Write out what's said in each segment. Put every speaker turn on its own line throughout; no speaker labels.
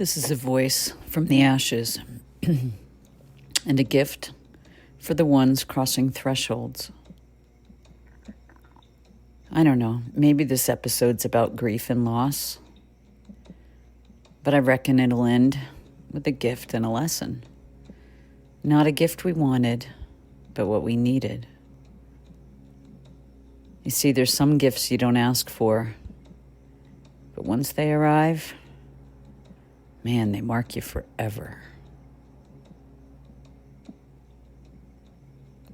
This is a voice from the ashes and a gift for the ones crossing thresholds. I don't know, maybe this episode's about grief and loss, but I reckon it'll end with a gift and a lesson. Not a gift we wanted, but what we needed. You see, there's some gifts you don't ask for, but once they arrive, man, they mark you forever.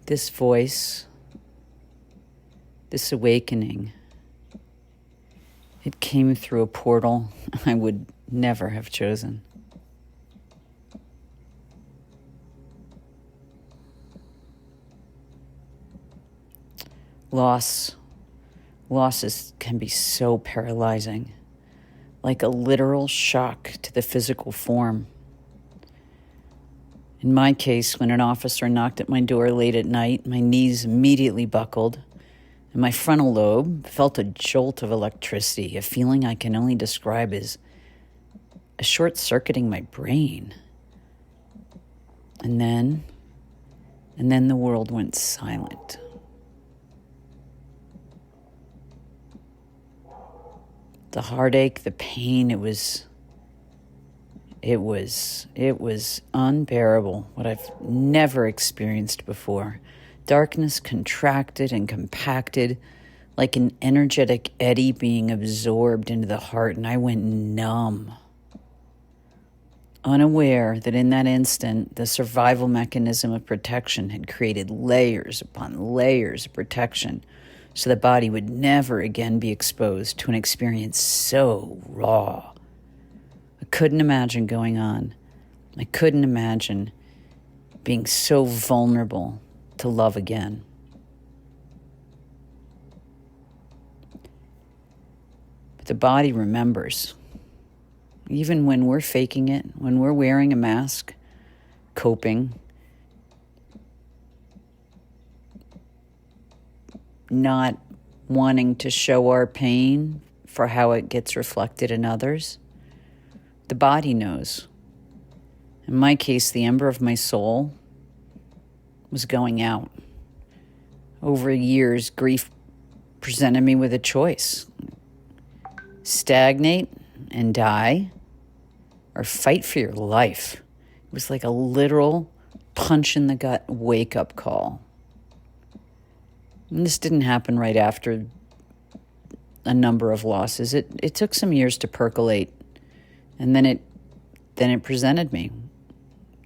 This voice, this awakening, it came through a portal I would never have chosen. Losses can be so paralyzing, like a literal shock to the physical form. In my case, when an officer knocked at my door late at night, my knees immediately buckled, and my frontal lobe felt a jolt of electricity, a feeling I can only describe as a short-circuiting my brain. And then the world went silent. The heartache, the pain, it was unbearable, what I've never experienced before. Darkness contracted and compacted like an energetic eddy being absorbed into the heart, and I went numb. Unaware that in that instant, the survival mechanism of protection had created layers upon layers of protection so the body would never again be exposed to an experience so raw. I couldn't imagine going on. I couldn't imagine being so vulnerable to love again. But the body remembers. Even when we're faking it, when we're wearing a mask, coping, not wanting to show our pain for how it gets reflected in others, the body knows. In my case, the ember of my soul was going out. Over years, grief presented me with a choice. Stagnate and die, or fight for your life. It was like a literal punch in the gut wake-up call. And this didn't happen right after a number of losses. It took some years to percolate, and then it presented me.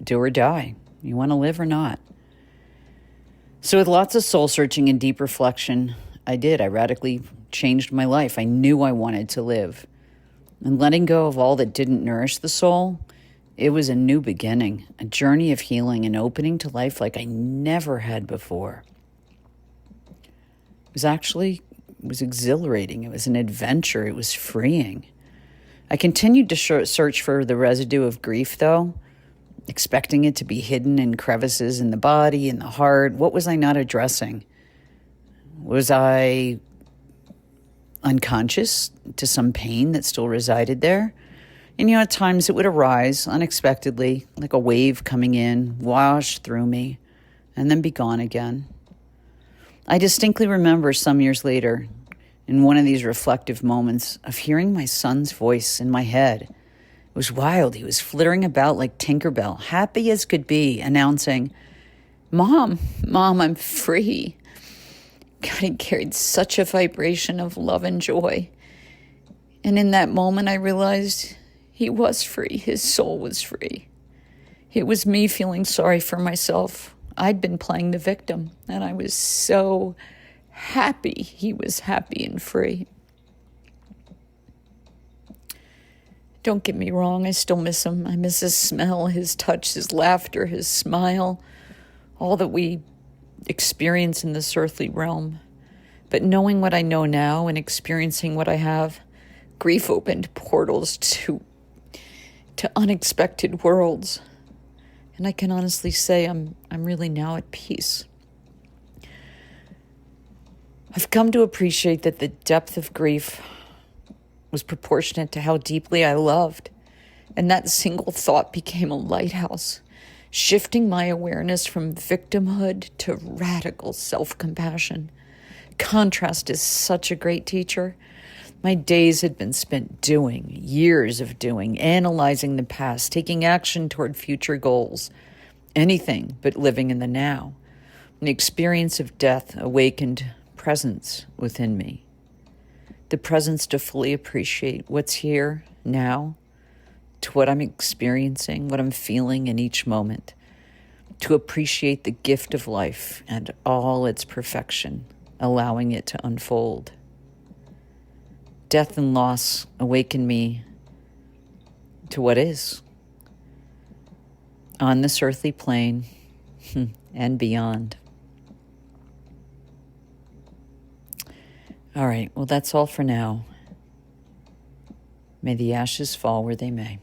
Do or die. You want to live or not? So with lots of soul searching and deep reflection, I radically changed my life. I knew I wanted to live. And letting go of all that didn't nourish the soul, it was a new beginning, a journey of healing and opening to life like I never had before. It was exhilarating. It was an adventure. It was freeing. I continued to search for the residue of grief, though, expecting it to be hidden in crevices in the body, in the heart. What was I not addressing? Was I unconscious to some pain that still resided there? And, at times it would arise unexpectedly, like a wave coming in, wash through me, and then be gone again. I distinctly remember some years later, in one of these reflective moments, of hearing my son's voice in my head. It was wild. He was flittering about like Tinkerbell, happy as could be, announcing, Mom, I'm free. God, he carried such a vibration of love and joy. And in that moment, I realized he was free. His soul was free. It was me feeling sorry for myself. I'd been playing the victim, and I was so happy he was happy and free. Don't get me wrong, I still miss him. I miss his smell, his touch, his laughter, his smile, all that we experience in this earthly realm. But knowing what I know now and experiencing what I have, grief opened portals to unexpected worlds. And I can honestly say I'm really now at peace. I've come to appreciate that the depth of grief was proportionate to how deeply I loved
And that single thought became a lighthouse, shifting my awareness from victimhood to radical self-compassion. Contrast is such a great teacher. My days had been spent doing, years of doing, analyzing the past, taking action toward future goals, anything but living in the now. The experience of death awakened presence within me. The presence to fully appreciate what's here now, to what I'm experiencing, what I'm feeling in each moment, to appreciate the gift of life and all its perfection, allowing it to unfold. Death and loss awaken me to what is on this earthly plane and beyond. All right, well, that's all for now. May the ashes fall where they may.